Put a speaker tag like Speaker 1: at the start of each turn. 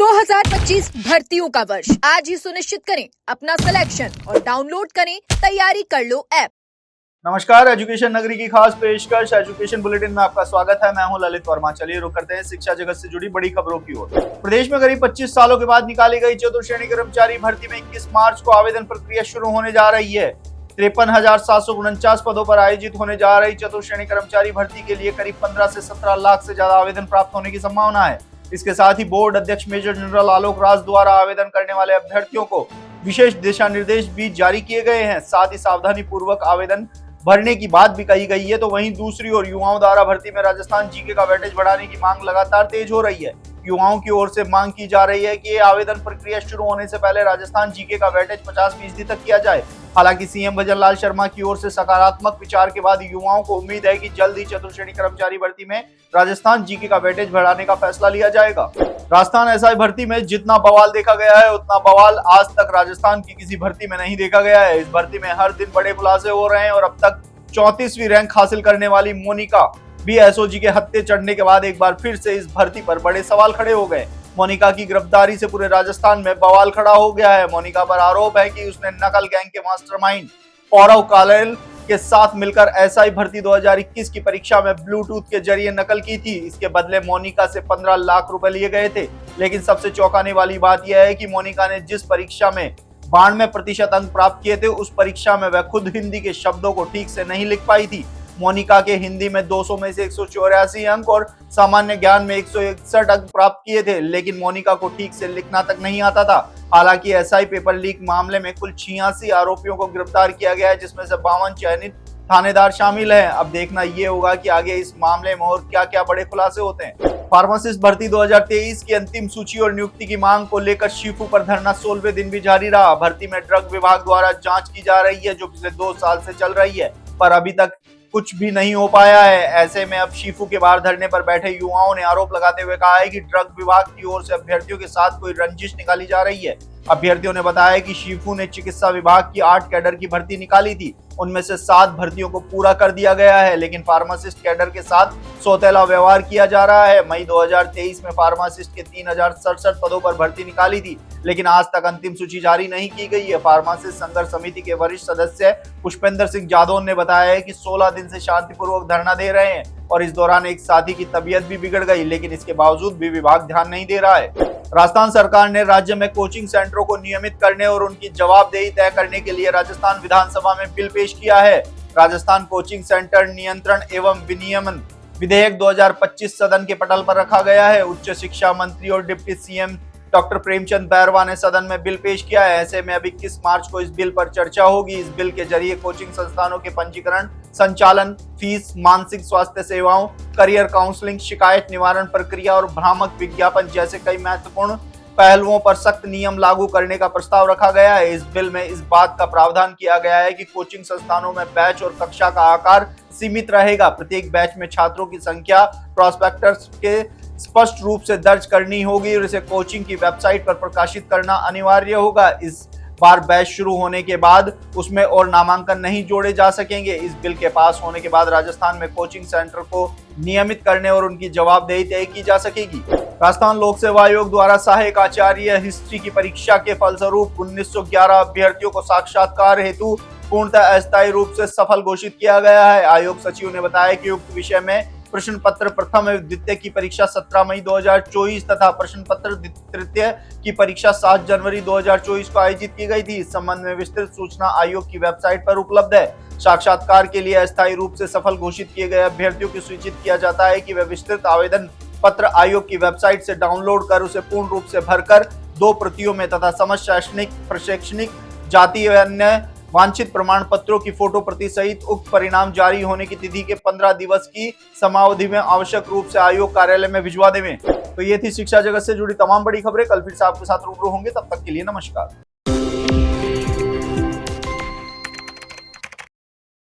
Speaker 1: 2025 भर्तियों का वर्ष आज ही सुनिश्चित करें अपना सिलेक्शन और डाउनलोड करें तैयारी कर लो ऐप।
Speaker 2: नमस्कार, एजुकेशन नगरी की खास पेशकश एजुकेशन बुलेटिन में आपका स्वागत है। मैं हूं ललित वर्मा। चलिए रुक करते हैं शिक्षा जगत से जुड़ी बड़ी खबरों की ओर। प्रदेश में करीब 25 सालों के बाद निकाली गई चतुर्थ श्रेणी कर्मचारी भर्ती में 21 मार्च को आवेदन प्रक्रिया शुरू होने जा रही है। 53,749 पदों पर आयोजित होने जा रही चतुर्थ श्रेणी कर्मचारी भर्ती के लिए करीब 15 से 17 लाख से ज्यादा आवेदन प्राप्त होने की संभावना है। इसके साथ ही बोर्ड अध्यक्ष मेजर जनरल आलोक राज द्वारा आवेदन करने वाले अभ्यर्थियों को विशेष दिशा निर्देश भी जारी किए गए हैं। साथ ही सावधानी पूर्वक आवेदन भरने की बात भी कही गई है। तो वहीं दूसरी ओर युवाओं द्वारा भर्ती में राजस्थान जीके का वेटेज बढ़ाने की मांग लगातार तेज हो रही है। युवाओं की ओर से मांग की जा रही है कि आवेदन प्रक्रिया शुरू होने से पहले राजस्थान जीके का वेटेज 50% तक किया जाए। हालांकि सीएम भजनलाल शर्मा की ओर से सकारात्मक विचार के बाद युवाओं को उम्मीद है कि जल्द ही चतुर्थ श्रेणी कर्मचारी भर्ती में राजस्थान जीके का वेटेज बढ़ाने का फैसला लिया जाएगा। राजस्थान एसआई भर्ती में जितना बवाल देखा गया है उतना बवाल आज तक राजस्थान की किसी भर्ती में नहीं देखा गया है। इस भर्ती में हर दिन बड़े खुलासे हो रहे हैं और अब तक 34वीं रैंक हासिल करने वाली मोनिका भी एसओजी के हत्थे चढ़ने के बाद एक बार फिर से इस भर्ती पर बड़े सवाल खड़े हो गए। मोनिका की गिरफ्तारी से पूरे राजस्थान में बवाल खड़ा हो गया है। मोनिका पर आरोप है कि उसने नकल गैंग के मास्टरमाइंड पौरव कालेल के साथ मिलकर एसआई भर्ती 2021 की परीक्षा में ब्लूटूथ के जरिए नकल की थी। इसके बदले मोनिका से 15 लाख रुपए लिए गए थे। लेकिन सबसे चौंकाने वाली बात यह है कि मोनिका ने जिस परीक्षा में 92% अंक प्राप्त किए थे उस परीक्षा में वह खुद हिंदी के शब्दों को ठीक से नहीं लिख पाई थी। मोनिका के हिंदी में 200 में से 184 अंक और सामान्य ज्ञान में 161 अंक प्राप्त किए थे, लेकिन मोनिका को ठीक से लिखना तक नहीं आता था। हालांकि एसआई पेपर लीक मामले में कुल 86 आरोपियों को गिरफ्तार किया गया है, जिसमें से 52 चयनित थानेदार शामिल हैं। अब देखना ये होगा कि आगे इस मामले में और क्या क्या बड़े खुलासे होते हैं। फार्मासिस्ट भर्ती 2023 की अंतिम सूची और नियुक्ति की मांग को लेकर शिफू पर धरना 16वें दिन भी जारी रहा। भर्ती में ड्रग विभाग द्वारा जांच की जा रही है जो पिछले 2 साल से चल रही है, पर अभी तक कुछ भी नहीं हो पाया है। ऐसे में अब शिफू के बाहर धरने पर बैठे युवाओं ने आरोप लगाते हुए कहा है कि ड्रग विभाग की ओर से अभ्यर्थियों के साथ कोई रंजिश निकाली जा रही है। अभ्यर्थियों ने बताया कि शिफू ने चिकित्सा विभाग की 8 कैडर की भर्ती निकाली थी, उनमें से 7 भर्तियों को पूरा कर दिया गया है, लेकिन फार्मासिस्ट कैडर के साथ सौतेला व्यवहार किया जा रहा है। मई 2023 में फार्मासिस्ट के 3067 पदों पर भर्ती निकाली थी, लेकिन आज तक अंतिम सूची जारी नहीं की गई है। फार्मासिस्ट संघर्ष समिति के वरिष्ठ सदस्य पुष्पेंद्र सिंह जादव ने बताया है कि 16 दिन से शांतिपूर्वक धरना दे रहे हैं और इस दौरान एक साथी की तबीयत भी बिगड़ गई, लेकिन इसके बावजूद भी विभाग ध्यान नहीं दे रहा है। राजस्थान सरकार ने राज्य में कोचिंग सेंटरों को नियमित करने और उनकी जवाबदेही तय करने के लिए राजस्थान विधानसभा में बिल पेश किया है। राजस्थान कोचिंग सेंटर नियंत्रण एवं विनियमन विधेयक 2025 सदन के पटल पर रखा गया है। उच्च शिक्षा मंत्री और deputy CM doctor Premchand Bairwa ने सदन में बिल पेश किया है। ऐसे में अब 21 मार्च को इस बिल पर चर्चा होगी। इस बिल के जरिए कोचिंग संस्थानों के पंजीकरण, संचालन, फीस, मानसिक स्वास्थ्य सेवाओं, करियर काउंसलिंग, शिकायत निवारण प्रक्रिया और भ्रामक विज्ञापन जैसे कई महत्वपूर्ण पहलुओं पर सख्त नियम लागू करने का प्रस्ताव रखा गया है। इस बिल में इस बात का प्रावधान किया गया है कि कोचिंग संस्थानों में बैच और कक्षा का आकार सीमित रहेगा। प्रत्येक बैच में छात्रों की संख्या प्रोस्पेक्टस के स्पष्ट रूप से दर्ज करनी होगी और इसे कोचिंग की वेबसाइट पर प्रकाशित करना अनिवार्य होगा। इस बार बैच शुरू होने के बाद उसमें और नामांकन नहीं जोड़े जा सकेंगे। इस बिल के पास होने के बाद राजस्थान में कोचिंग सेंटर को नियमित करने और उनकी जवाबदेही तय की जा सकेगी। राजस्थान लोक सेवा आयोग द्वारा सहायक आचार्य हिस्ट्री की परीक्षा के फलस्वरूप 1911 अभ्यर्थियों को साक्षात्कार हेतु पूर्णतः अस्थायी रूप से सफल घोषित किया गया है। आयोग सचिव ने बताया कि उक्त विषय में प्रश्न पत्र प्रथम एवं द्वितीय की परीक्षा 17 मई 2024 तथा प्रश्न पत्र तृतीय की परीक्षा 7 जनवरी 2024 को आयोजित की गई थी। इस संबंध में विस्तृत सूचना आयोग की वेबसाइट पर उपलब्ध है। साक्षात्कार के लिए अस्थायी रूप से सफल घोषित किए गए अभ्यर्थियों को सूचित किया जाता है कि वे विस्तृत आवेदन पत्र आयोग की वेबसाइट से डाउनलोड कर उसे पूर्ण रूप से भरकर 2 प्रतियों में तथा समस्त शैक्षणिक, प्रशैक्षणिक, जाति व अन्य वांछित प्रमाण पत्रों की फोटो प्रति सहित उक्त परिणाम जारी होने की तिथि के 15 दिवस की समावधि में आवश्यक रूप से आयोग कार्यालय में भिजवा देवें। तो ये थी शिक्षा जगत से जुड़ी तमाम बड़ी खबरें। कल फिर से आपके साथ रूबरू होंगे, तब तक के लिए नमस्कार।